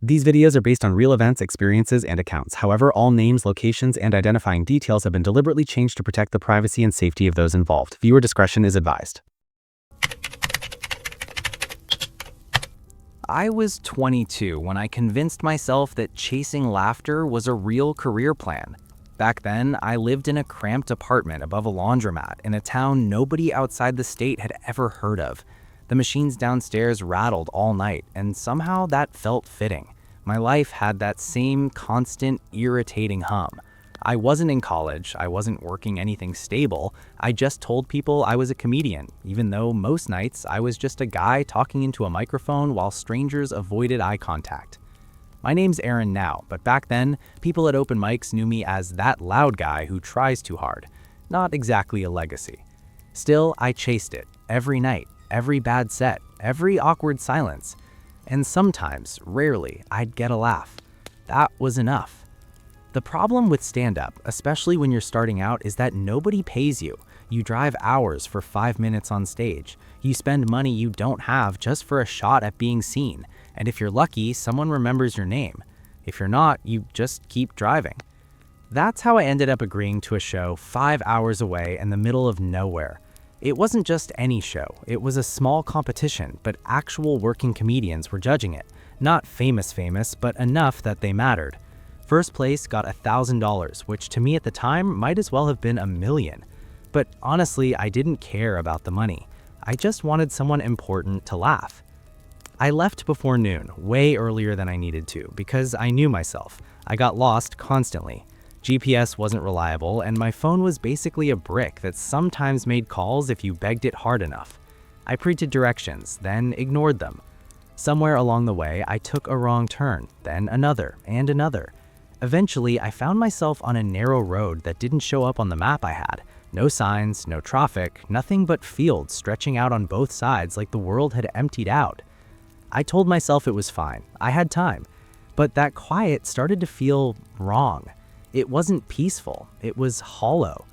These videos are based on real events, experiences, and accounts. However, all names, locations, and identifying details have been deliberately changed to protect the privacy and safety of those involved. Viewer discretion is advised. I was 22 when I convinced myself that chasing laughter was a real career plan. Back then, I lived in a cramped apartment above a laundromat in a town nobody outside the state had ever heard of. The machines downstairs rattled all night, and somehow that felt fitting. My life had that same constant, irritating hum. I wasn't in college, I wasn't working anything stable, I just told people I was a comedian, even though most nights I was just a guy talking into a microphone while strangers avoided eye contact. My name's Aaron now, but back then, people at open mics knew me as that loud guy who tries too hard. Not exactly a legacy. Still, I chased it, every night, every bad set, every awkward silence. And sometimes, rarely, I'd get a laugh. That was enough. The problem with stand-up, especially when you're starting out, is that nobody pays you. You drive hours for 5 minutes on stage. You spend money you don't have just for a shot at being seen. And if you're lucky, someone remembers your name. If you're not, you just keep driving. That's how I ended up agreeing to a show 5 hours away in the middle of nowhere. It wasn't just any show. It was a small competition, but actual working comedians were judging it. Not famous, but enough that they mattered. First place got $1,000, which to me at the time might as well have been $1 million. But honestly, I didn't care about the money. I just wanted someone important to laugh. I left before noon, way earlier than I needed to, because I knew myself. I got lost constantly. GPS wasn't reliable, and my phone was basically a brick that sometimes made calls if you begged it hard enough. I printed directions, then ignored them. Somewhere along the way, I took a wrong turn, then another, and another. Eventually, I found myself on a narrow road that didn't show up on the map I had. No signs, no traffic, nothing but fields stretching out on both sides like the world had emptied out. I told myself it was fine, I had time. But that quiet started to feel wrong. It wasn't peaceful, it was hollow.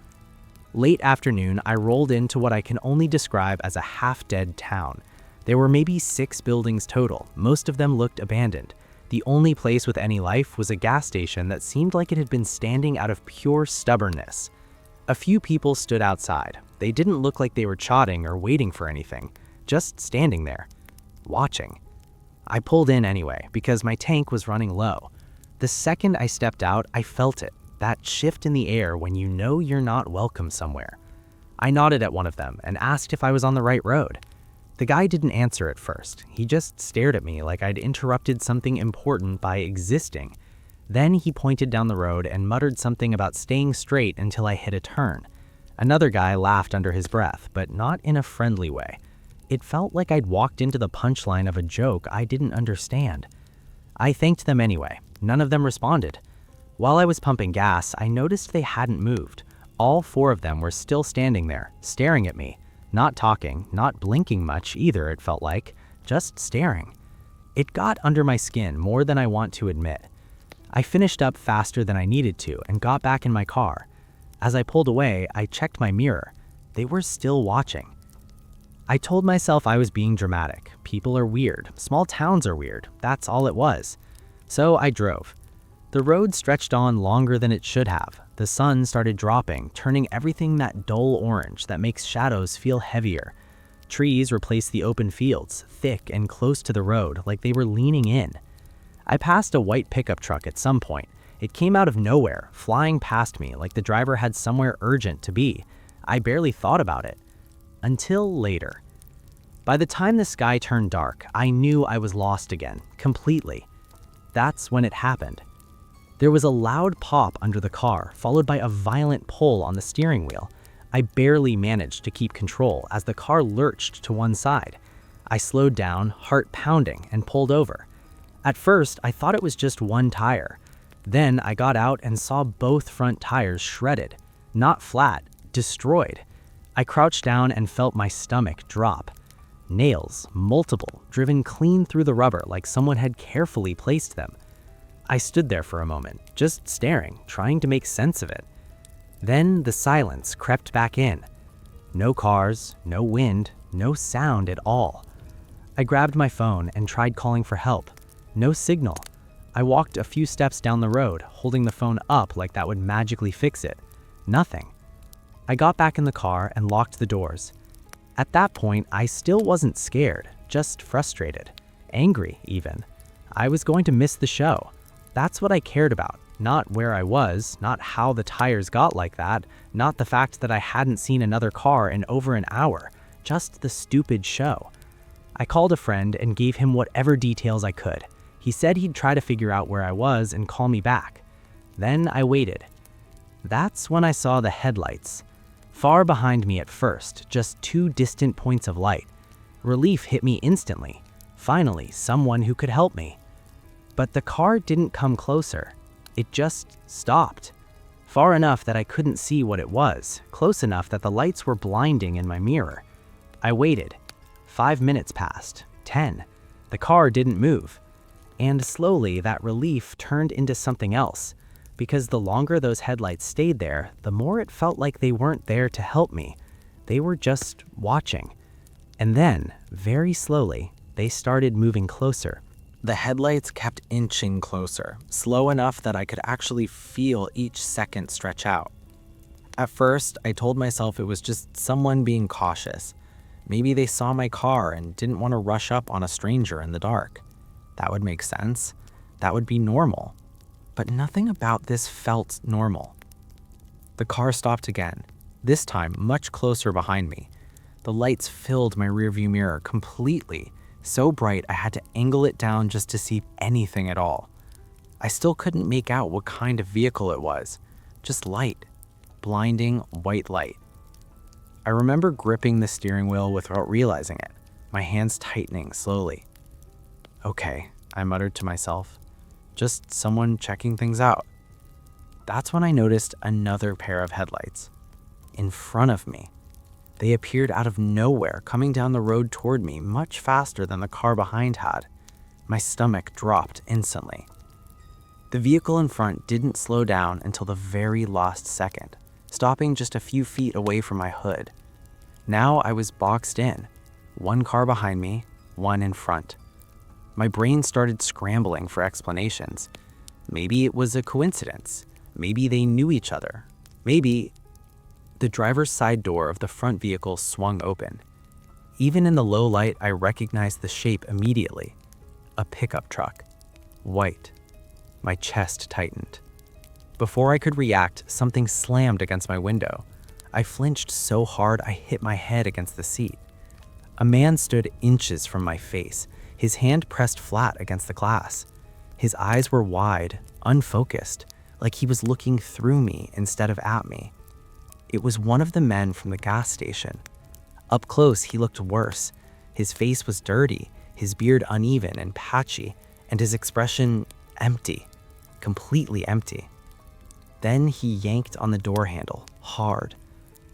Late afternoon, I rolled into what I can only describe as a half-dead town. There were maybe 6 buildings total, most of them looked abandoned. The only place with any life was a gas station that seemed like it had been standing out of pure stubbornness. A few people stood outside. They didn't look like they were chatting or waiting for anything, just standing there, watching. I pulled in anyway, because my tank was running low. The second I stepped out, I felt it, that shift in the air when you know you're not welcome somewhere. I nodded at one of them and asked if I was on the right road. The guy didn't answer at first. He just stared at me like I'd interrupted something important by existing. Then he pointed down the road and muttered something about staying straight until I hit a turn. Another guy laughed under his breath, but not in a friendly way. It felt like I'd walked into the punchline of a joke I didn't understand. I thanked them anyway. None of them responded. While I was pumping gas, I noticed they hadn't moved. All 4 of them were still standing there, staring at me. Not talking, not blinking much either, it felt like, just staring. It got under my skin more than I want to admit. I finished up faster than I needed to and got back in my car. As I pulled away, I checked my mirror. They were still watching. I told myself I was being dramatic. People are weird. Small towns are weird. That's all it was. So I drove. The road stretched on longer than it should have. The sun started dropping, turning everything that dull orange that makes shadows feel heavier. Trees replaced the open fields, thick and close to the road, like they were leaning in. I passed a white pickup truck at some point. It came out of nowhere, flying past me like the driver had somewhere urgent to be. I barely thought about it. Until later. By the time the sky turned dark, I knew I was lost again, completely. That's when it happened. There was a loud pop under the car, followed by a violent pull on the steering wheel. I barely managed to keep control as the car lurched to one side. I slowed down, heart pounding, and pulled over. At first, I thought it was just one tire. Then I got out and saw both front tires shredded. Not flat, destroyed. I crouched down and felt my stomach drop. Nails, multiple, driven clean through the rubber like someone had carefully placed them. I stood there for a moment, just staring, trying to make sense of it. Then the silence crept back in. No cars, no wind, no sound at all. I grabbed my phone and tried calling for help. No signal. I walked a few steps down the road, holding the phone up like that would magically fix it. Nothing. I got back in the car and locked the doors. At that point, I still wasn't scared, just frustrated, angry even. I was going to miss the show. That's what I cared about, not where I was, not how the tires got like that, not the fact that I hadn't seen another car in over an hour, just the stupid show. I called a friend and gave him whatever details I could. He said he'd try to figure out where I was and call me back. Then I waited. That's when I saw the headlights. Far behind me at first, just two distant points of light. Relief hit me instantly. Finally, someone who could help me. But the car didn't come closer. It just stopped. Far enough that I couldn't see what it was, close enough that the lights were blinding in my mirror. I waited. 5 minutes passed. 10. The car didn't move. And slowly, that relief turned into something else. Because the longer those headlights stayed there, the more it felt like they weren't there to help me. They were just watching. And then, very slowly, they started moving closer. The headlights kept inching closer, slow enough that I could actually feel each second stretch out. At first, I told myself it was just someone being cautious. Maybe they saw my car and didn't want to rush up on a stranger in the dark. That would make sense. That would be normal. But nothing about this felt normal. The car stopped again, this time much closer behind me. The lights filled my rearview mirror completely, so bright I had to angle it down just to see anything at all. I still couldn't make out what kind of vehicle it was, just light, blinding white light. I remember gripping the steering wheel without realizing it, my hands tightening slowly. Okay, I muttered to myself. Just someone checking things out. That's when I noticed another pair of headlights. In front of me. They appeared out of nowhere, coming down the road toward me much faster than the car behind had. My stomach dropped instantly. The vehicle in front didn't slow down until the very last second, stopping just a few feet away from my hood. Now I was boxed in, one car behind me, one in front. My brain started scrambling for explanations. Maybe it was a coincidence. Maybe they knew each other. Maybe... The driver's side door of the front vehicle swung open. Even in the low light, I recognized the shape immediately. A pickup truck. White. My chest tightened. Before I could react, something slammed against my window. I flinched so hard I hit my head against the seat. A man stood inches from my face, his hand pressed flat against the glass. His eyes were wide, unfocused, like he was looking through me instead of at me. It was one of the men from the gas station. Up close, he looked worse. His face was dirty, his beard uneven and patchy, and his expression empty, completely empty. Then he yanked on the door handle, hard.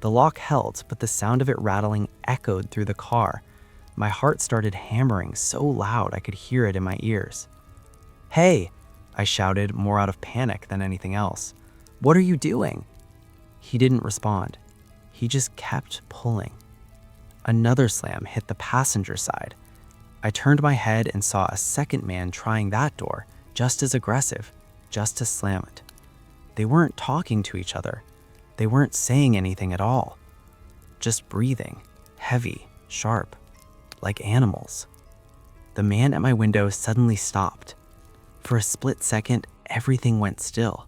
The lock held, but the sound of it rattling echoed through the car. My heart started hammering so loud I could hear it in my ears. "Hey!" I shouted, more out of panic than anything else. "What are you doing?" He didn't respond. He just kept pulling. Another slam hit the passenger side. I turned my head and saw a second man trying that door, just as aggressive, just as slam it. They weren't talking to each other. They weren't saying anything at all. Just breathing, heavy, sharp, like animals. The man at my window suddenly stopped. For a split second, everything went still.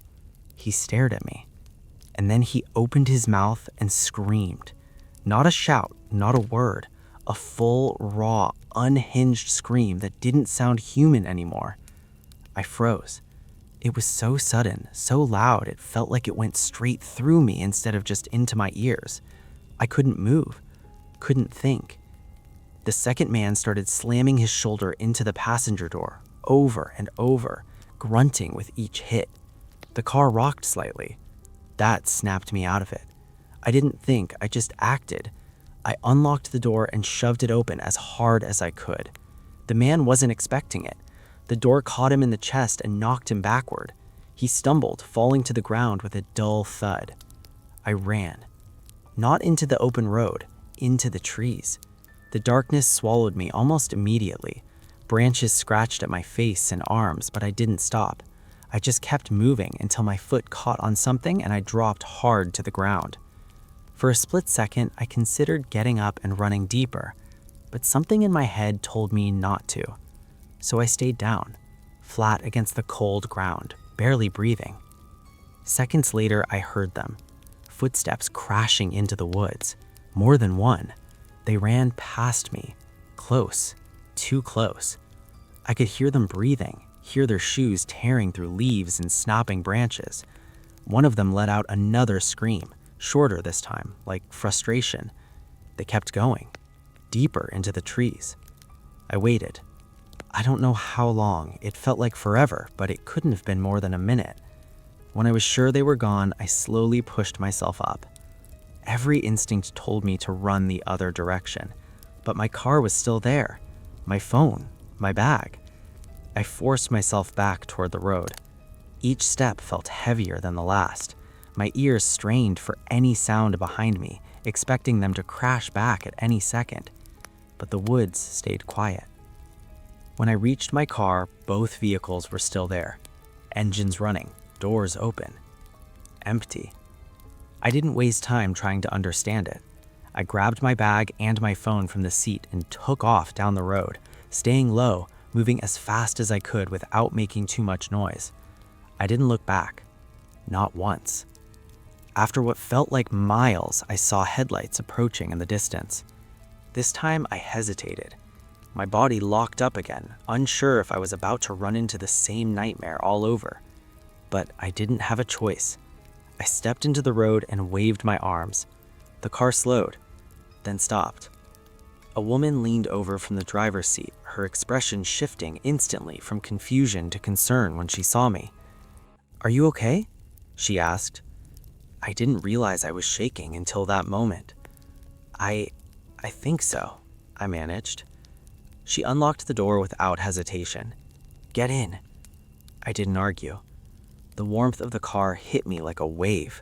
He stared at me. And then he opened his mouth and screamed. Not a shout, not a word. A full, raw, unhinged scream that didn't sound human anymore. I froze. It was so sudden, so loud, it felt like it went straight through me instead of just into my ears. I couldn't move, couldn't think. The second man started slamming his shoulder into the passenger door, over and over, grunting with each hit. The car rocked slightly. That snapped me out of it. I didn't think, I just acted. I unlocked the door and shoved it open as hard as I could. The man wasn't expecting it. The door caught him in the chest and knocked him backward. He stumbled, falling to the ground with a dull thud. I ran. Not into the open road, into the trees. The darkness swallowed me almost immediately. Branches scratched at my face and arms, but I didn't stop. I just kept moving until my foot caught on something and I dropped hard to the ground. For a split second, I considered getting up and running deeper, but something in my head told me not to. So I stayed down, flat against the cold ground, barely breathing. Seconds later, I heard them. Footsteps crashing into the woods. More than one. They ran past me. Close. Too close. I could hear them breathing, hear their shoes tearing through leaves and snapping branches. One of them let out another scream, shorter this time, like frustration. They kept going, deeper into the trees. I waited. I don't know how long. It felt like forever, but it couldn't have been more than a minute. When I was sure they were gone, I slowly pushed myself up. Every instinct told me to run the other direction, but my car was still there. My phone, my bag. I forced myself back toward the road. Each step felt heavier than the last. My ears strained for any sound behind me, expecting them to crash back at any second. But the woods stayed quiet. When I reached my car, both vehicles were still there. Engines running, doors open. Empty. I didn't waste time trying to understand it. I grabbed my bag and my phone from the seat and took off down the road, staying low, moving as fast as I could without making too much noise. I didn't look back. Not once. After what felt like miles, I saw headlights approaching in the distance. This time I hesitated. My body locked up again, unsure if I was about to run into the same nightmare all over. But I didn't have a choice. I stepped into the road and waved my arms. The car slowed, then stopped. A woman leaned over from the driver's seat, her expression shifting instantly from confusion to concern when she saw me. "Are you okay?" she asked. I didn't realize I was shaking until that moment. I think so," I managed. She unlocked the door without hesitation. "Get in." I didn't argue. The warmth of the car hit me like a wave.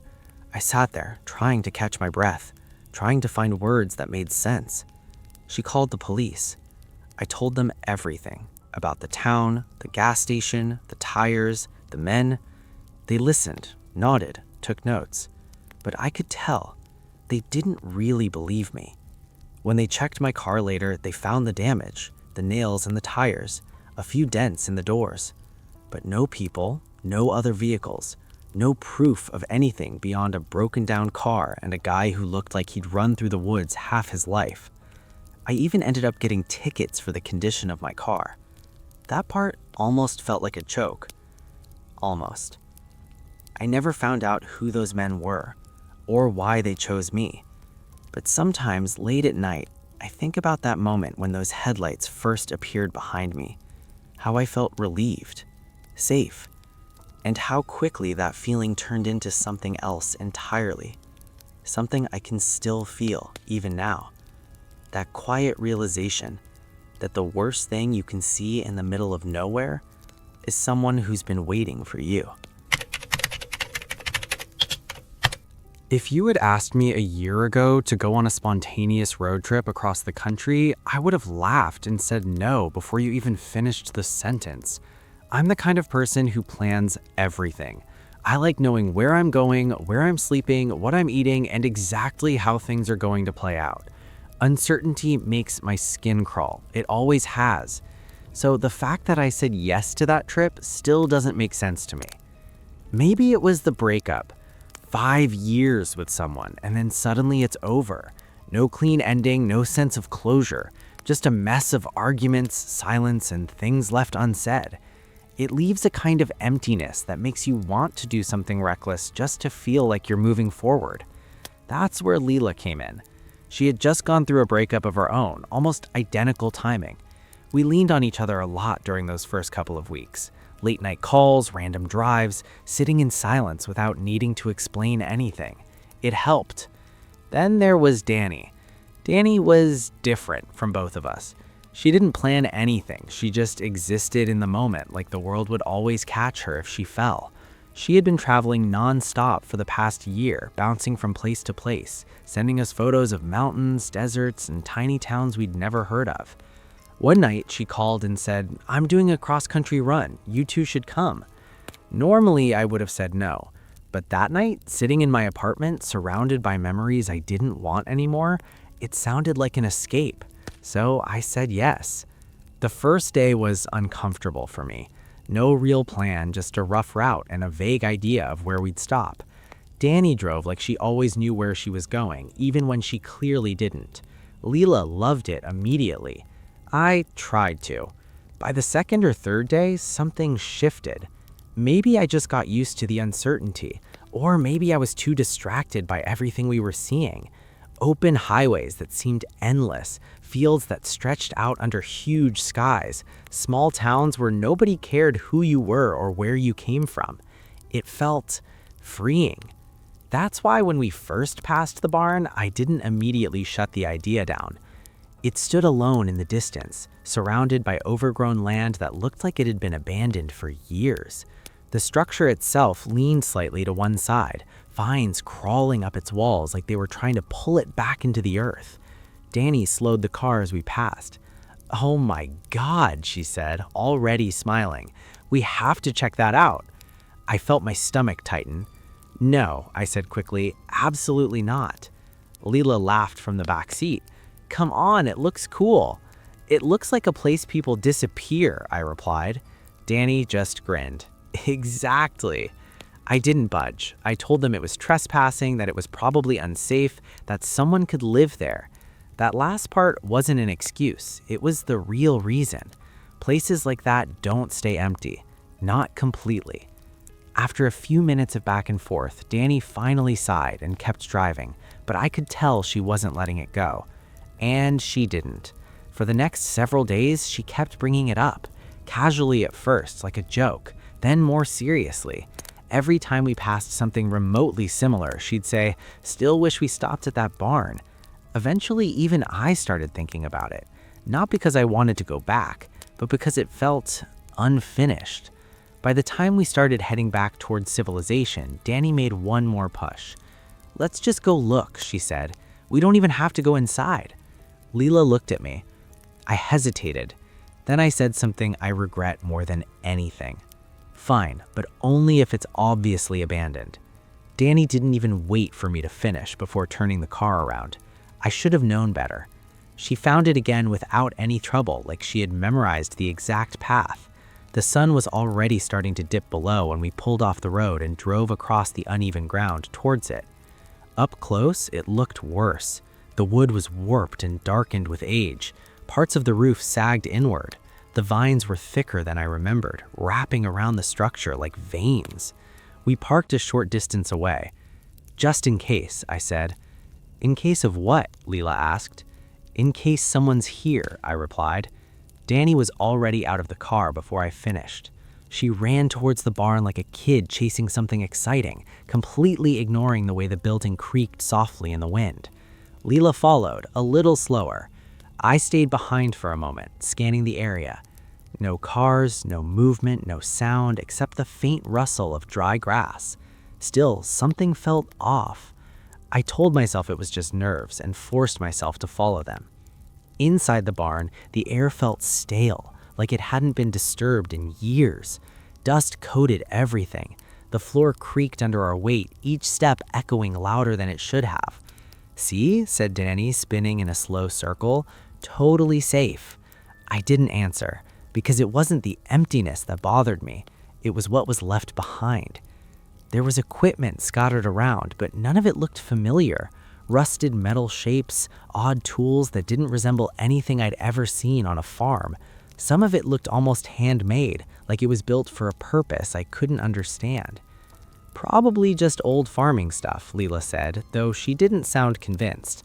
I sat there, trying to catch my breath, trying to find words that made sense. She called the police. I told them everything about the town, the gas station, the tires, the men. They listened, nodded, took notes. But I could tell they didn't really believe me. When they checked my car later, they found the damage, the nails in the tires, a few dents in the doors. But no people, no other vehicles, no proof of anything beyond a broken down car and a guy who looked like he'd run through the woods half his life. I even ended up getting tickets for the condition of my car. That part almost felt like a joke. Almost. I never found out who those men were, or why they chose me. But sometimes, late at night, I think about that moment when those headlights first appeared behind me, how I felt relieved, safe, and how quickly that feeling turned into something else entirely. Something I can still feel, even now. That quiet realization that the worst thing you can see in the middle of nowhere is someone who's been waiting for you. If you had asked me a year ago to go on a spontaneous road trip across the country, I would have laughed and said no before you even finished the sentence. I'm the kind of person who plans everything. I like knowing where I'm going, where I'm sleeping, what I'm eating, and exactly how things are going to play out. Uncertainty makes my skin crawl. It always has. So the fact that I said yes to that trip still doesn't make sense to me. Maybe it was the breakup. 5 years with someone, and then suddenly it's over. No clean ending, no sense of closure. Just a mess of arguments, silence, and things left unsaid. It leaves a kind of emptiness that makes you want to do something reckless just to feel like you're moving forward. That's where Leela came in. She had just gone through a breakup of her own, almost identical timing. We leaned on each other a lot during those first couple of weeks. Late night calls, random drives, sitting in silence without needing to explain anything. It helped. Then there was Danny. Danny was different from both of us. She didn't plan anything. She just existed in the moment, like the world would always catch her if she fell. She had been traveling non-stop for the past year, bouncing from place to place, sending us photos of mountains, deserts, and tiny towns we'd never heard of. One night, she called and said, "I'm doing a cross-country run. You two should come." Normally, I would have said no. But that night, sitting in my apartment, surrounded by memories I didn't want anymore, it sounded like an escape. So I said yes. The first day was uncomfortable for me. No real plan, just a rough route and a vague idea of where we'd stop. Danny drove like she always knew where she was going, even when she clearly didn't. Leela loved it immediately. I tried to. By the second or third day, something shifted. Maybe I just got used to the uncertainty, or maybe I was too distracted by everything we were seeing. Open highways that seemed endless, fields that stretched out under huge skies, small towns where nobody cared who you were or where you came from. It felt freeing. That's why when we first passed the barn, I didn't immediately shut the idea down. It stood alone in the distance, surrounded by overgrown land that looked like it had been abandoned for years. The structure itself leaned slightly to one side, vines crawling up its walls like they were trying to pull it back into the earth. Danny slowed the car as we passed. "Oh my God," she said, already smiling. "We have to check that out." I felt my stomach tighten. "No," I said quickly, "absolutely not." Leela laughed from the back seat. "Come on, it looks cool." "It looks like a place people disappear," I replied. Danny just grinned. "Exactly." I didn't budge. I told them it was trespassing, that it was probably unsafe, that someone could live there. That last part wasn't an excuse. It was the real reason. Places like that don't stay empty. Not completely. After a few minutes of back and forth, Danny finally sighed and kept driving, but I could tell she wasn't letting it go. And she didn't. For the next several days, she kept bringing it up. Casually at first, like a joke, then more seriously. Every time we passed something remotely similar, she'd say, "Still wish we stopped at that barn." Eventually, even I started thinking about it. Not because I wanted to go back, but because it felt unfinished. By the time we started heading back towards civilization, Danny made one more push. "Let's just go look," she said. "We don't even have to go inside." Leela looked at me. I hesitated. Then I said something I regret more than anything. "Fine, but only if it's obviously abandoned." Danny didn't even wait for me to finish before turning the car around. I should have known better. She found it again without any trouble, like she had memorized the exact path. The sun was already starting to dip below when we pulled off the road and drove across the uneven ground towards it. Up close, it looked worse. The wood was warped and darkened with age. Parts of the roof sagged inward. The vines were thicker than I remembered, wrapping around the structure like veins. We parked a short distance away. "Just in case," I said. "In case of what?" Leela asked. "In case someone's here," I replied. Danny was already out of the car before I finished. She ran towards the barn like a kid chasing something exciting, completely ignoring the way the building creaked softly in the wind. Leela followed, a little slower. I stayed behind for a moment, scanning the area. No cars, no movement, no sound, except the faint rustle of dry grass. Still, something felt off. I told myself it was just nerves and forced myself to follow them. Inside the barn, the air felt stale, like it hadn't been disturbed in years. Dust coated everything. The floor creaked under our weight, each step echoing louder than it should have. "See?" said Danny, spinning in a slow circle. "Totally safe." I didn't answer, because it wasn't the emptiness that bothered me. It was what was left behind. There was equipment scattered around, but none of it looked familiar. Rusted metal shapes, odd tools that didn't resemble anything I'd ever seen on a farm. Some of it looked almost handmade, like it was built for a purpose I couldn't understand. "Probably just old farming stuff," Leela said, though she didn't sound convinced.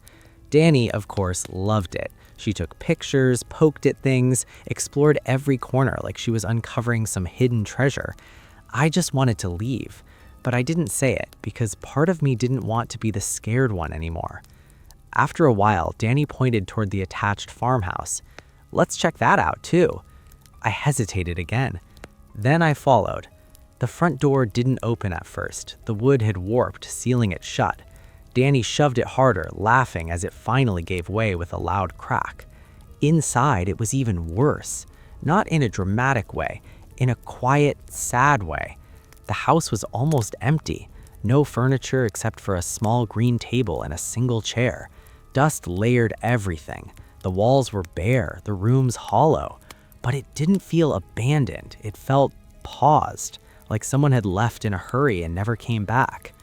Danny, of course, loved it. She took pictures, poked at things, explored every corner like she was uncovering some hidden treasure. I just wanted to leave, but I didn't say it because part of me didn't want to be the scared one anymore. After a while, Danny pointed toward the attached farmhouse. "Let's check that out, too." I hesitated again. Then I followed. The front door didn't open at first. The wood had warped, sealing it shut. Danny shoved it harder, laughing as it finally gave way with a loud crack. Inside, it was even worse. Not in a dramatic way, in a quiet, sad way. The house was almost empty. No furniture except for a small green table and a single chair. Dust layered everything. The walls were bare, the rooms hollow. But it didn't feel abandoned. It felt paused, like someone had left in a hurry and never came back.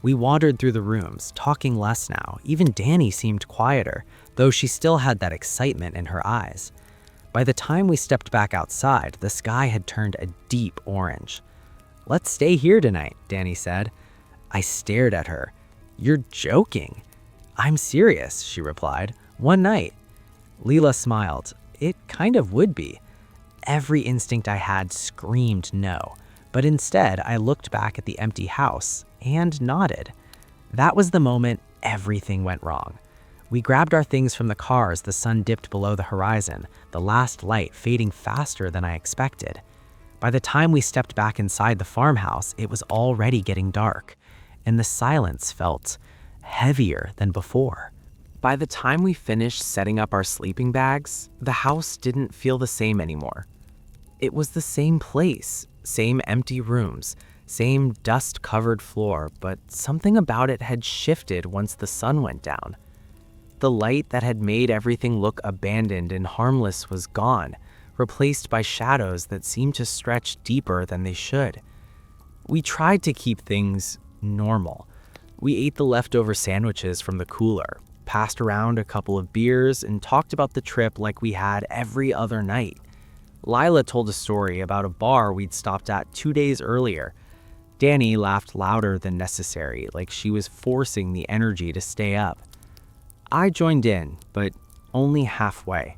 We wandered through the rooms, talking less now. Even Danny seemed quieter, though she still had that excitement in her eyes. By the time we stepped back outside, the sky had turned a deep orange. "Let's stay here tonight," Danny said. I stared at her. "You're joking." "I'm serious," she replied. "One night." Leela smiled. "It kind of would be." Every instinct I had screamed no, but instead I looked back at the empty house and nodded. That was the moment everything went wrong. We grabbed our things from the car as the sun dipped below the horizon, the last light fading faster than I expected. By the time we stepped back inside the farmhouse, it was already getting dark, and the silence felt heavier than before. By the time we finished setting up our sleeping bags, the house didn't feel the same anymore. It was the same place, same empty rooms, same dust-covered floor, but something about it had shifted once the sun went down. The light that had made everything look abandoned and harmless was gone, replaced by shadows that seemed to stretch deeper than they should. We tried to keep things normal. We ate the leftover sandwiches from the cooler, passed around a couple of beers, and talked about the trip like we had every other night. Lila told a story about a bar we'd stopped at 2 days earlier. Danny laughed louder than necessary, like she was forcing the energy to stay up. I joined in, but only halfway,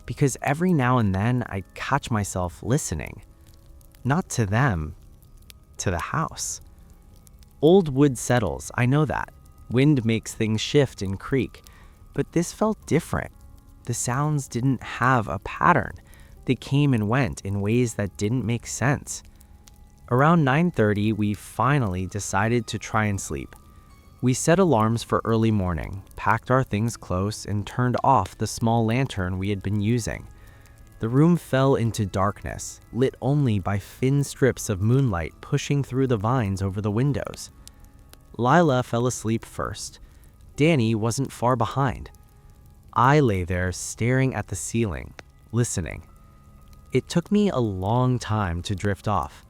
because every now and then I'd catch myself listening. Not to them, to the house. Old wood settles, I know that. Wind makes things shift and creak, but this felt different. The sounds didn't have a pattern. They came and went in ways that didn't make sense. Around 9:30, we finally decided to try and sleep. We set alarms for early morning, packed our things close, and turned off the small lantern we had been using. The room fell into darkness, lit only by thin strips of moonlight pushing through the vines over the windows. Lila fell asleep first. Danny wasn't far behind. I lay there staring at the ceiling, listening. It took me a long time to drift off,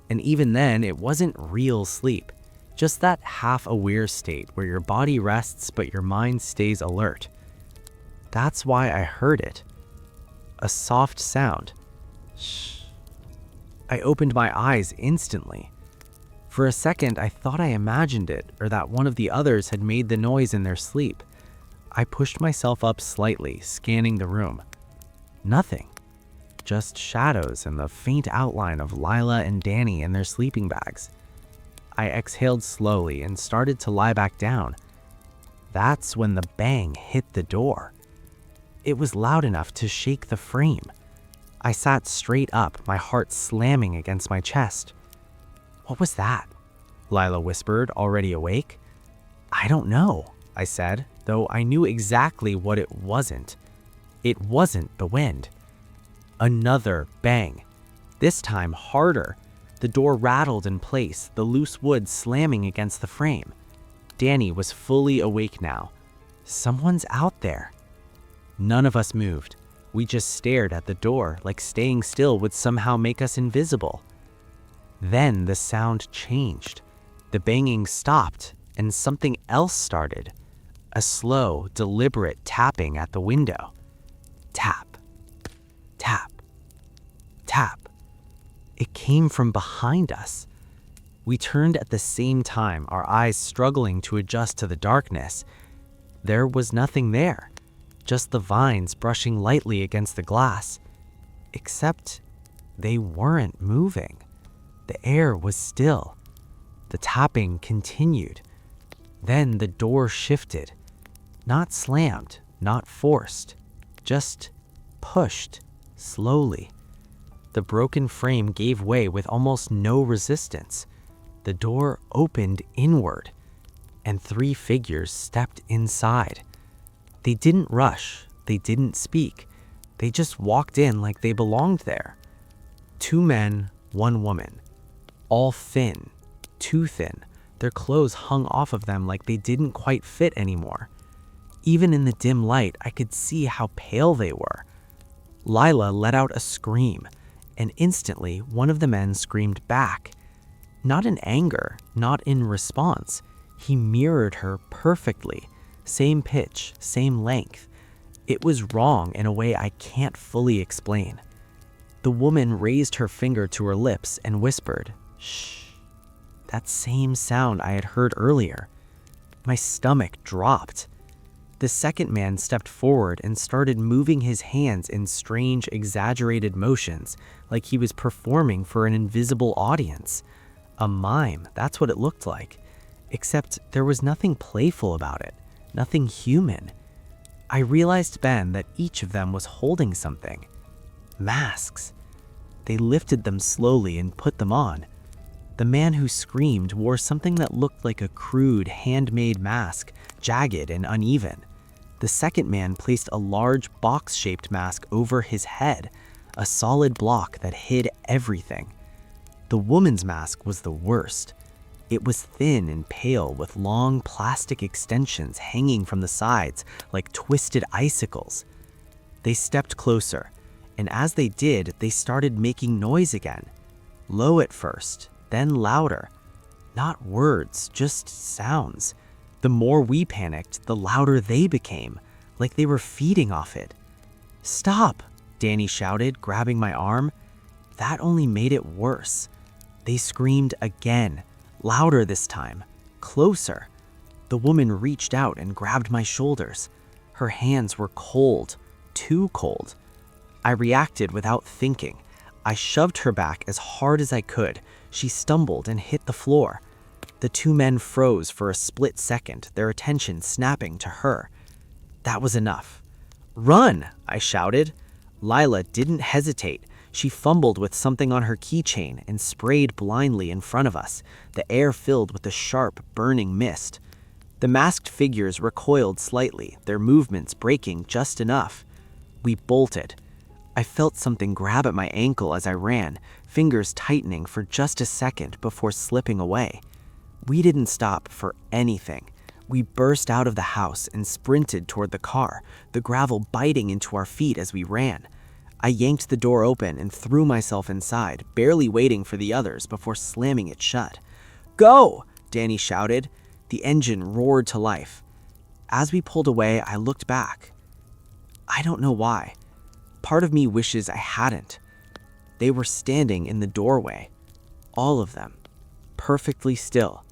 and even then it wasn't real sleep, just that half-aware state where your body rests but your mind stays alert. That's why I heard it. A soft sound. Shh. I opened my eyes instantly. For a second, I thought I imagined it, or that one of the others had made the noise in their sleep. I pushed myself up slightly, scanning the room. Nothing. Just shadows and the faint outline of Lila and Danny in their sleeping bags. I exhaled slowly and started to lie back down. That's when the bang hit the door. It was loud enough to shake the frame. I sat straight up, my heart slamming against my chest. "What was that?" Lila whispered, already awake. "I don't know," I said, though I knew exactly what it wasn't. It wasn't the wind. Another bang. This time harder. The door rattled in place, the loose wood slamming against the frame. Danny was fully awake now. Someone's out there. None of us moved. We just stared at the door, like staying still would somehow make us invisible. Then the sound changed. The banging stopped, and something else started. A slow, deliberate tapping at the window. Tap. Tap. Tap. It came from behind us. We turned at the same time, our eyes struggling to adjust to the darkness. There was nothing there, just the vines brushing lightly against the glass. Except they weren't moving. The air was still. The tapping continued. Then the door shifted. Not slammed, not forced, just pushed slowly. The broken frame gave way with almost no resistance. The door opened inward, and 3 figures stepped inside. They didn't rush. They didn't speak. They just walked in like they belonged there. 2 men, 1 woman. All thin, too thin. Their clothes hung off of them like they didn't quite fit anymore. Even in the dim light, I could see how pale they were. Lila let out a scream, and instantly one of the men screamed back. Not in anger, not in response. He mirrored her perfectly. Same pitch, same length. It was wrong in a way I can't fully explain. The woman raised her finger to her lips and whispered, "Shh." That same sound I had heard earlier. My stomach dropped. The second man stepped forward and started moving his hands in strange, exaggerated motions, like he was performing for an invisible audience. A mime, that's what it looked like. Except there was nothing playful about it, nothing human. I realized then that each of them was holding something. Masks. They lifted them slowly and put them on. The man who screamed wore something that looked like a crude, handmade mask, jagged and uneven. The second man placed a large box-shaped mask over his head, a solid block that hid everything. The woman's mask was the worst. It was thin and pale with long plastic extensions hanging from the sides like twisted icicles. They stepped closer, and as they did, they started making noise again. Low at first, then louder. Not words, just sounds. The more we panicked, the louder they became, like they were feeding off it. "Stop!" Danny shouted, grabbing my arm. That only made it worse. They screamed again, louder this time, closer. The woman reached out and grabbed my shoulders. Her hands were cold, too cold. I reacted without thinking. I shoved her back as hard as I could. She stumbled and hit the floor. The 2 men froze for a split second, their attention snapping to her. That was enough. "Run!" I shouted. Lila didn't hesitate. She fumbled with something on her keychain and sprayed blindly in front of us, the air filled with a sharp, burning mist. The masked figures recoiled slightly, their movements breaking just enough. We bolted. I felt something grab at my ankle as I ran, fingers tightening for just a second before slipping away. We didn't stop for anything. We burst out of the house and sprinted toward the car, the gravel biting into our feet as we ran. I yanked the door open and threw myself inside, barely waiting for the others before slamming it shut. "Go!" Danny shouted. The engine roared to life. As we pulled away, I looked back. I don't know why. Part of me wishes I hadn't. They were standing in the doorway. All of them. Perfectly still.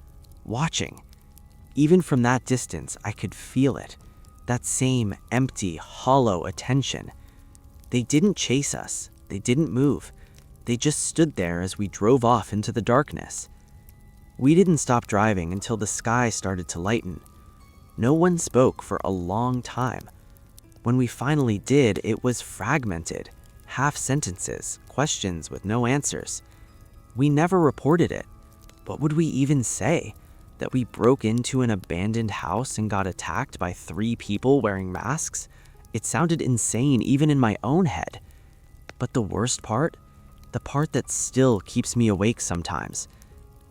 Watching. Even from that distance, I could feel it. That same empty, hollow attention. They didn't chase us. They didn't move. They just stood there as we drove off into the darkness. We didn't stop driving until the sky started to lighten. No one spoke for a long time. When we finally did, it was fragmented. Half sentences, questions with no answers. We never reported it. What would we even say? That we broke into an abandoned house and got attacked by 3 people wearing masks? It sounded insane even in my own head. But the worst part, the part that still keeps me awake sometimes,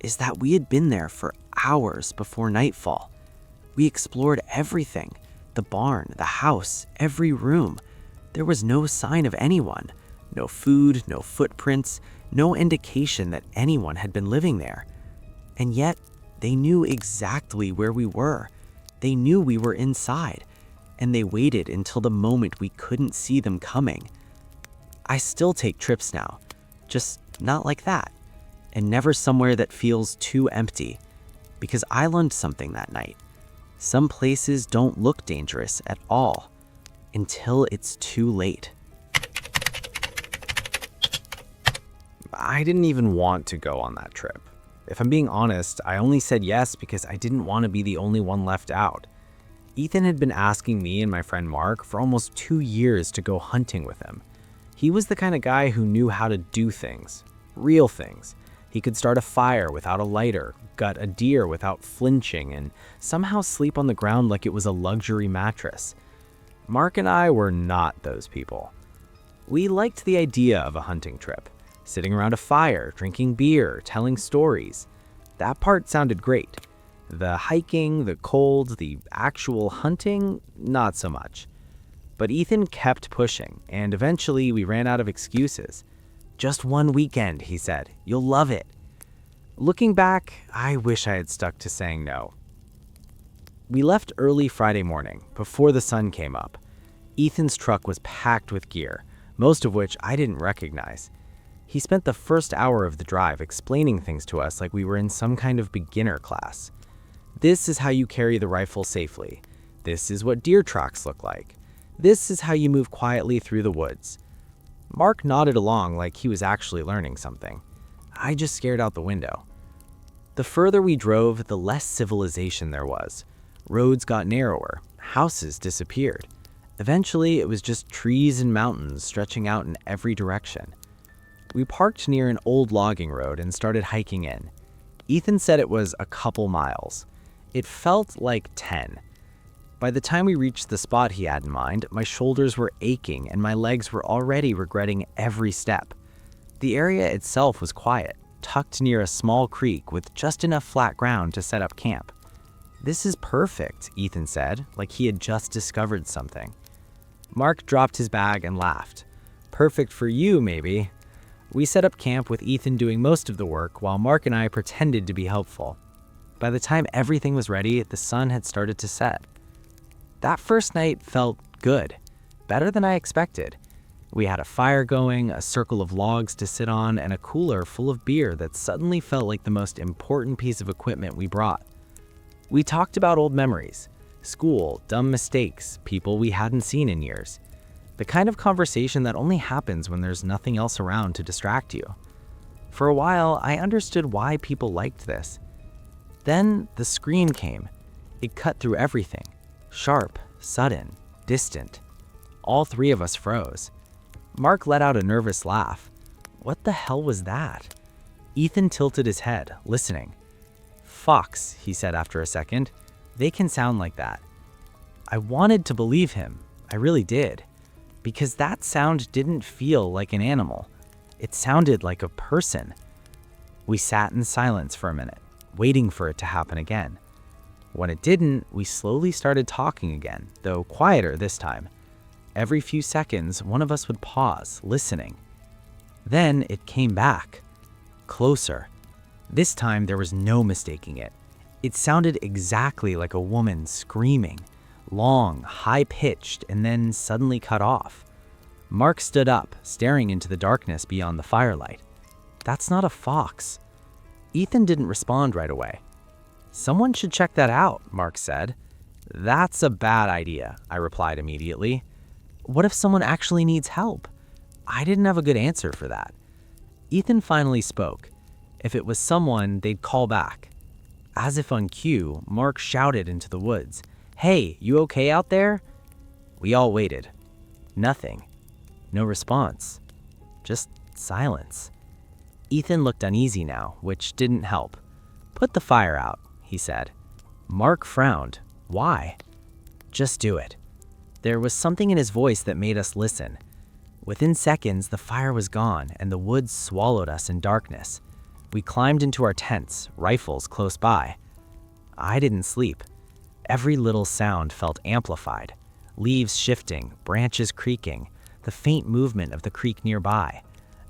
is that we had been there for hours before nightfall. We explored everything, the barn, the house, every room. There was no sign of anyone, no food, no footprints, no indication that anyone had been living there. And yet, they knew exactly where we were. They knew we were inside, and they waited until the moment we couldn't see them coming. I still take trips now, just not like that, and never somewhere that feels too empty, because I learned something that night. Some places don't look dangerous at all, until it's too late. I didn't even want to go on that trip. If I'm being honest, I only said yes because I didn't want to be the only one left out. Ethan had been asking me and my friend Mark for almost 2 years to go hunting with him. He was the kind of guy who knew how to do things, real things. He could start a fire without a lighter, gut a deer without flinching, and somehow sleep on the ground like it was a luxury mattress. Mark and I were not those people. We liked the idea of a hunting trip, sitting around a fire, drinking beer, telling stories. That part sounded great. The hiking, the cold, the actual hunting, not so much. But Ethan kept pushing, and eventually we ran out of excuses. "Just one weekend," he said. "You'll love it." Looking back, I wish I had stuck to saying no. We left early Friday morning, before the sun came up. Ethan's truck was packed with gear, most of which I didn't recognize. He spent the first hour of the drive explaining things to us like we were in some kind of beginner class. "This is how you carry the rifle safely. This is what deer tracks look like. This is how you move quietly through the woods." Mark nodded along like he was actually learning something. I just stared out the window. The further we drove, the less civilization there was. Roads got narrower, houses disappeared. Eventually, it was just trees and mountains stretching out in every direction. We parked near an old logging road and started hiking in. Ethan said it was a couple miles. It felt like 10. By the time we reached the spot he had in mind, my shoulders were aching and my legs were already regretting every step. The area itself was quiet, tucked near a small creek with just enough flat ground to set up camp. "This is perfect," Ethan said, like he had just discovered something. Mark dropped his bag and laughed. "Perfect for you, maybe." We set up camp with Ethan doing most of the work while Mark and I pretended to be helpful. By the time everything was ready, the sun had started to set. That first night felt good, better than I expected. We had a fire going, a circle of logs to sit on, and a cooler full of beer that suddenly felt like the most important piece of equipment we brought. We talked about old memories, school, dumb mistakes, people we hadn't seen in years. The kind of conversation that only happens when there's nothing else around to distract you. For a while, I understood why people liked this. Then the scream came. It cut through everything. Sharp, sudden, distant. All three of us froze. Mark let out a nervous laugh. What the hell was that? Ethan tilted his head, listening. "Fox," he said after a second. "They can sound like that." I wanted to believe him. I really did. Because that sound didn't feel like an animal. It sounded like a person. We sat in silence for a minute, waiting for it to happen again. When it didn't, we slowly started talking again, though quieter this time. Every few seconds, one of us would pause, listening. Then it came back. Closer. This time, there was no mistaking it. It sounded exactly like a woman screaming, long, high-pitched, and then suddenly cut off. Mark stood up, staring into the darkness beyond the firelight. "That's not a fox." Ethan didn't respond right away. "Someone should check that out," Mark said. "That's a bad idea," I replied immediately. "What if someone actually needs help?" I didn't have a good answer for that. Ethan finally spoke. If it was someone, they'd call back. As if on cue, Mark shouted into the woods, "Hey, you okay out there?" We all waited. Nothing. No response. Just silence. Ethan looked uneasy now, which didn't help. "Put the fire out," he said. Mark frowned. Why? "Just do it." There was something in his voice that made us listen. Within seconds, the fire was gone and the woods swallowed us in darkness. We climbed into our tents, rifles close by. I didn't sleep. Every little sound felt amplified. Leaves shifting, branches creaking, the faint movement of the creek nearby.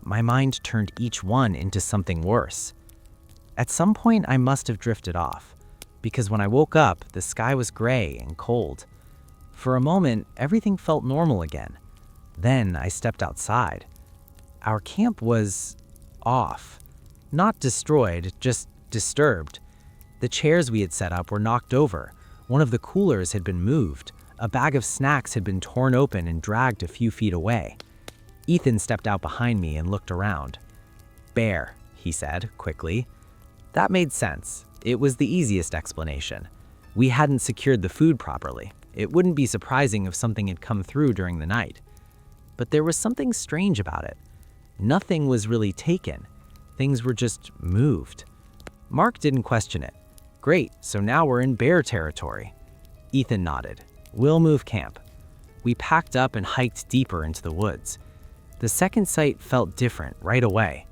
My mind turned each one into something worse. At some point, I must have drifted off, because when I woke up, the sky was gray and cold. For a moment, everything felt normal again. Then I stepped outside. Our camp was off. Not destroyed, just disturbed. The chairs we had set up were knocked over. One of the coolers had been moved. A bag of snacks had been torn open and dragged a few feet away. Ethan stepped out behind me and looked around. "Bear," he said, quickly. That made sense. It was the easiest explanation. We hadn't secured the food properly. It wouldn't be surprising if something had come through during the night. But there was something strange about it. Nothing was really taken. Things were just moved. Mark didn't question it. "Great, so now we're in bear territory." Ethan nodded. "We'll move camp." We packed up and hiked deeper into the woods. The second sight felt different right away.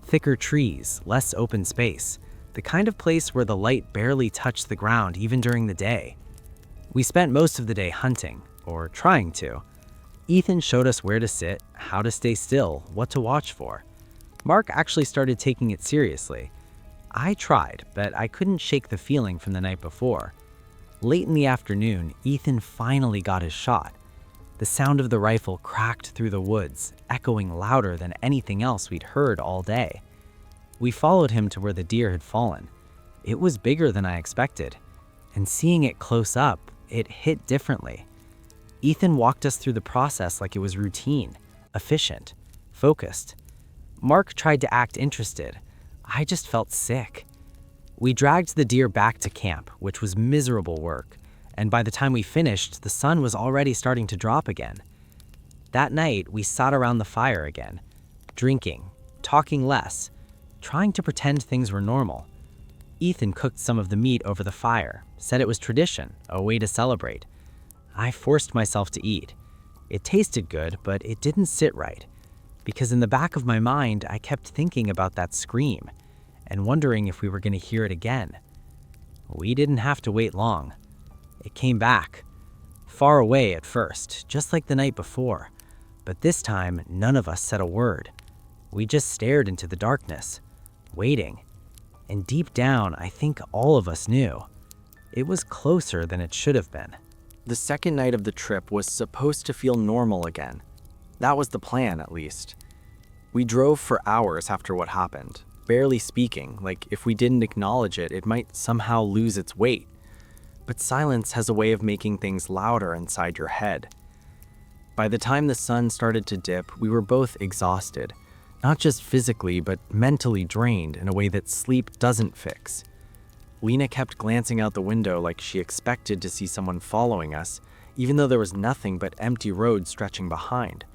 Thicker trees, less open space, the kind of place where the light barely touched the ground even during the day. We spent most of the day hunting, or trying to. Ethan showed us where to sit, how to stay still, what to watch for. Mark actually started taking it seriously. I tried, but I couldn't shake the feeling from the night before. Late in the afternoon, Ethan finally got his shot. The sound of the rifle cracked through the woods, echoing louder than anything else we'd heard all day. We followed him to where the deer had fallen. It was bigger than I expected, and seeing it close up, it hit differently. Ethan walked us through the process like it was routine, efficient, focused. Mark tried to act interested. I just felt sick. We dragged the deer back to camp, which was miserable work, and by the time we finished, the sun was already starting to drop again. That night, we sat around the fire again, drinking, talking less, trying to pretend things were normal. Ethan cooked some of the meat over the fire, said it was tradition, a way to celebrate. I forced myself to eat. It tasted good, but it didn't sit right, because in the back of my mind, I kept thinking about that scream and wondering if we were going to hear it again. We didn't have to wait long. It came back, far away at first, just like the night before, but this time none of us said a word. We just stared into the darkness, waiting. And deep down, I think all of us knew. It was closer than it should have been. The second night of the trip was supposed to feel normal again. That was the plan, at least. We drove for hours after what happened, barely speaking, like if we didn't acknowledge it, it might somehow lose its weight. But silence has a way of making things louder inside your head. By the time the sun started to dip, we were both exhausted. Not just physically, but mentally drained in a way that sleep doesn't fix. Lena kept glancing out the window like she expected to see someone following us, even though there was nothing but empty road stretching behind.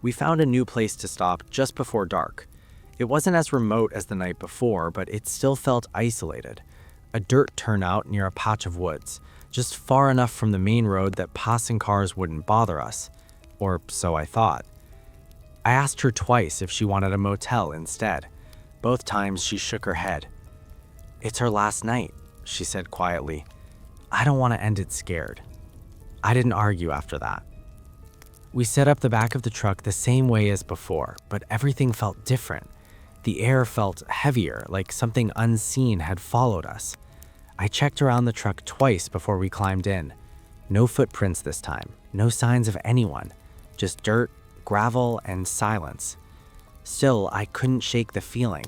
We found a new place to stop just before dark. It wasn't as remote as the night before, but it still felt isolated. A dirt turnout near a patch of woods, just far enough from the main road that passing cars wouldn't bother us. Or so I thought. I asked her twice if she wanted a motel instead. Both times she shook her head. "It's our last night," she said quietly. "I don't want to end it scared." I didn't argue after that. We set up the back of the truck the same way as before, but everything felt different. The air felt heavier, like something unseen had followed us. I checked around the truck twice before we climbed in. No footprints this time, no signs of anyone, just dirt, gravel, and silence. Still, I couldn't shake the feeling.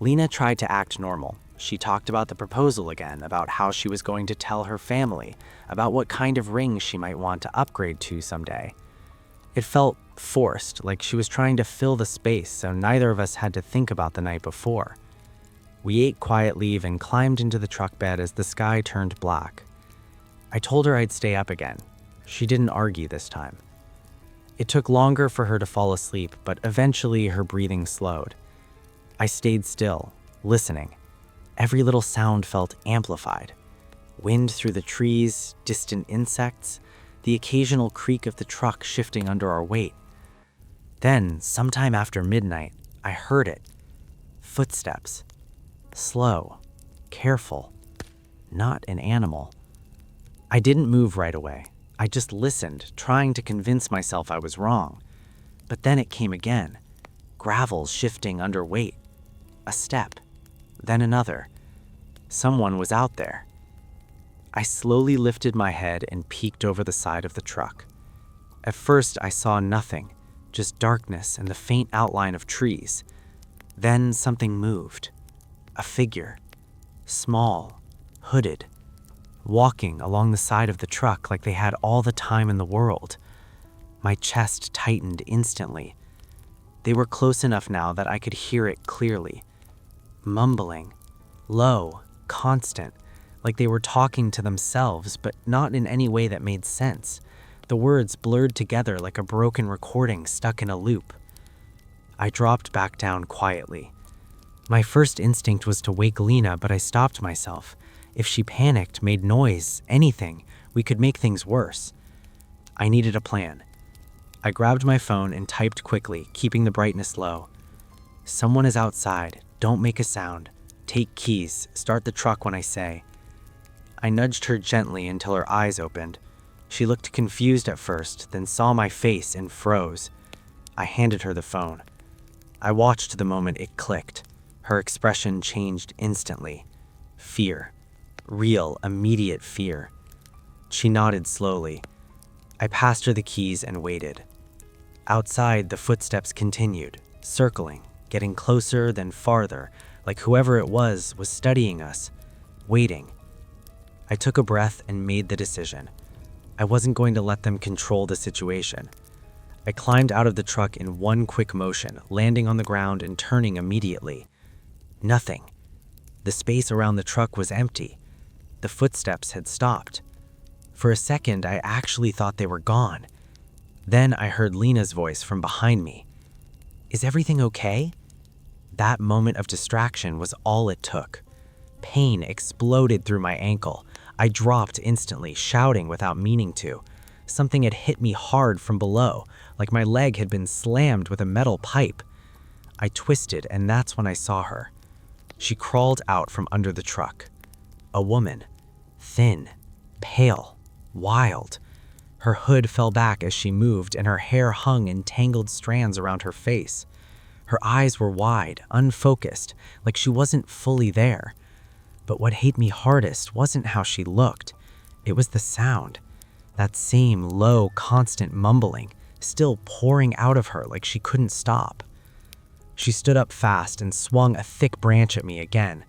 Lena tried to act normal. She talked about the proposal again, about how she was going to tell her family, about what kind of ring she might want to upgrade to someday. It felt forced, like she was trying to fill the space so neither of us had to think about the night before. We ate quietly and climbed into the truck bed as the sky turned black. I told her I'd stay up again. She didn't argue this time. It took longer for her to fall asleep, but eventually her breathing slowed. I stayed still, listening. Every little sound felt amplified. Wind through the trees, distant insects, the occasional creak of the truck shifting under our weight. Then, sometime after midnight, I heard it. Footsteps. Slow, careful, not an animal. I didn't move right away. I just listened, trying to convince myself I was wrong. But then it came again. Gravel shifting under weight. A step, then another. Someone was out there. I slowly lifted my head and peeked over the side of the truck. At first, I saw nothing, just darkness and the faint outline of trees. Then something moved. A figure. Small, hooded, walking along the side of the truck like they had all the time in the world. My chest tightened instantly. They were close enough now that I could hear it clearly. Mumbling, low, constant, like they were talking to themselves, but not in any way that made sense. The words blurred together like a broken recording stuck in a loop. I dropped back down quietly. My first instinct was to wake Lena, but I stopped myself. If she panicked, made noise, anything, we could make things worse. I needed a plan. I grabbed my phone and typed quickly, keeping the brightness low. "Someone is outside. Don't make a sound. Take keys. Start the truck when I say." I nudged her gently until her eyes opened. She looked confused at first, then saw my face and froze. I handed her the phone. I watched the moment it clicked. Her expression changed instantly. Fear. Real, immediate fear. She nodded slowly. I passed her the keys and waited. Outside, the footsteps continued, circling, getting closer then farther, like whoever it was studying us, waiting. I took a breath and made the decision. I wasn't going to let them control the situation. I climbed out of the truck in one quick motion, landing on the ground and turning immediately. Nothing. The space around the truck was empty. The footsteps had stopped. For a second, I actually thought they were gone. Then I heard Lena's voice from behind me. "Is everything okay?" That moment of distraction was all it took. Pain exploded through my ankle. I dropped instantly, shouting without meaning to. Something had hit me hard from below, like my leg had been slammed with a metal pipe. I twisted, and that's when I saw her. She crawled out from under the truck. A woman. Thin, pale, wild. Her hood fell back as she moved, and her hair hung in tangled strands around her face. Her eyes were wide, unfocused, like she wasn't fully there. But what hit me hardest wasn't how she looked. It was the sound. That same low, constant mumbling, still pouring out of her like she couldn't stop. She stood up fast and swung a thick branch at me again.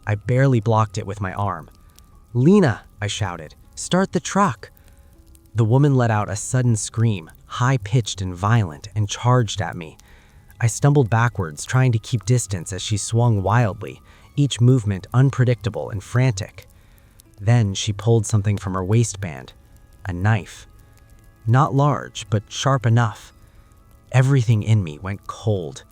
I barely blocked it with my arm. "Lena," I shouted, "start the truck." The woman let out a sudden scream, high-pitched and violent, and charged at me. I stumbled backwards, trying to keep distance as she swung wildly, each movement unpredictable and frantic. Then she pulled something from her waistband, a knife. Not large, but sharp enough. Everything in me went cold.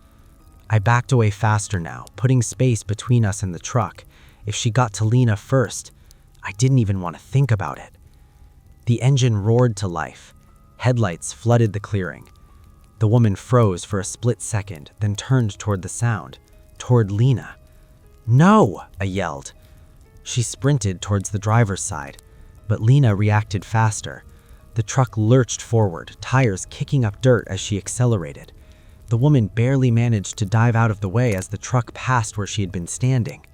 I backed away faster now, putting space between us and the truck. If she got to Lena first, I didn't even want to think about it. The engine roared to life. Headlights flooded the clearing. The woman froze for a split second, then turned toward the sound, toward Lena. "No!" I yelled. She sprinted towards the driver's side, but Lena reacted faster. The truck lurched forward, tires kicking up dirt as she accelerated. The woman barely managed to dive out of the way as the truck passed where she had been standing.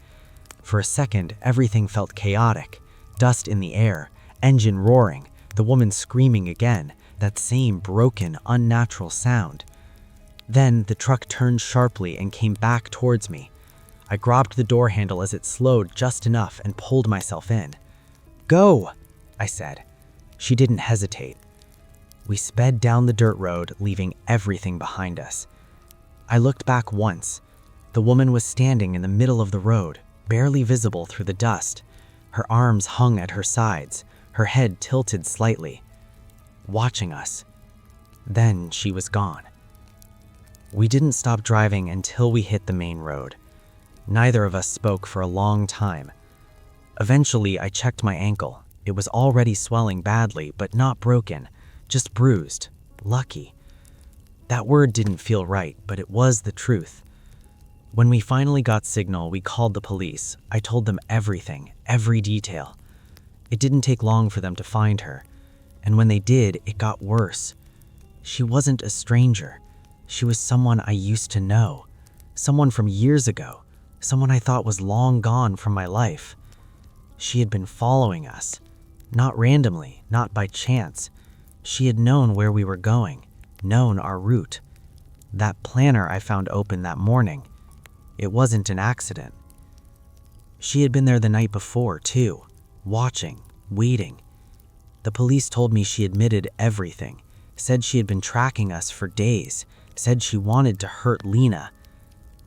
For a second, everything felt chaotic. Dust in the air, engine roaring, the woman screaming again, that same broken, unnatural sound. Then the truck turned sharply and came back towards me. I grabbed the door handle as it slowed just enough and pulled myself in. "Go," I said. She didn't hesitate. We sped down the dirt road, leaving everything behind us. I looked back once. The woman was standing in the middle of the road, barely visible through the dust. Her arms hung at her sides, her head tilted slightly, watching us. Then she was gone. We didn't stop driving until we hit the main road. Neither of us spoke for a long time. Eventually, I checked my ankle. It was already swelling badly, but not broken, just bruised. Lucky. That word didn't feel right, but it was the truth. When we finally got signal, we called the police. I told them everything, every detail. It didn't take long for them to find her. And when they did, it got worse. She wasn't a stranger. She was someone I used to know. Someone from years ago. Someone I thought was long gone from my life. She had been following us. Not randomly, not by chance. She had known where we were going, known our route. That planner I found open that morning, it wasn't an accident. She had been there the night before, too, watching, waiting. The police told me she admitted everything, said she had been tracking us for days, said she wanted to hurt Lena.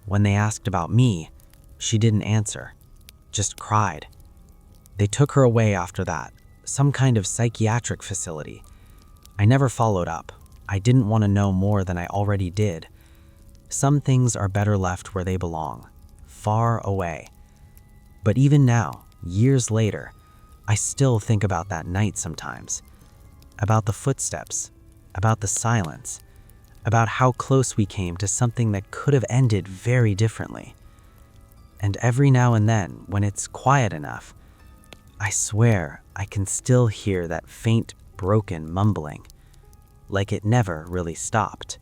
When they asked about me, she didn't answer, just cried. They took her away after that, some kind of psychiatric facility. I never followed up. I didn't want to know more than I already did. Some things are better left where they belong, far away. But even now, years later, I still think about that night sometimes. about the footsteps, about the silence, about how close we came to something that could have ended very differently. And every now and then, when it's quiet enough, I swear I can still hear that faint, broken mumbling, like it never really stopped.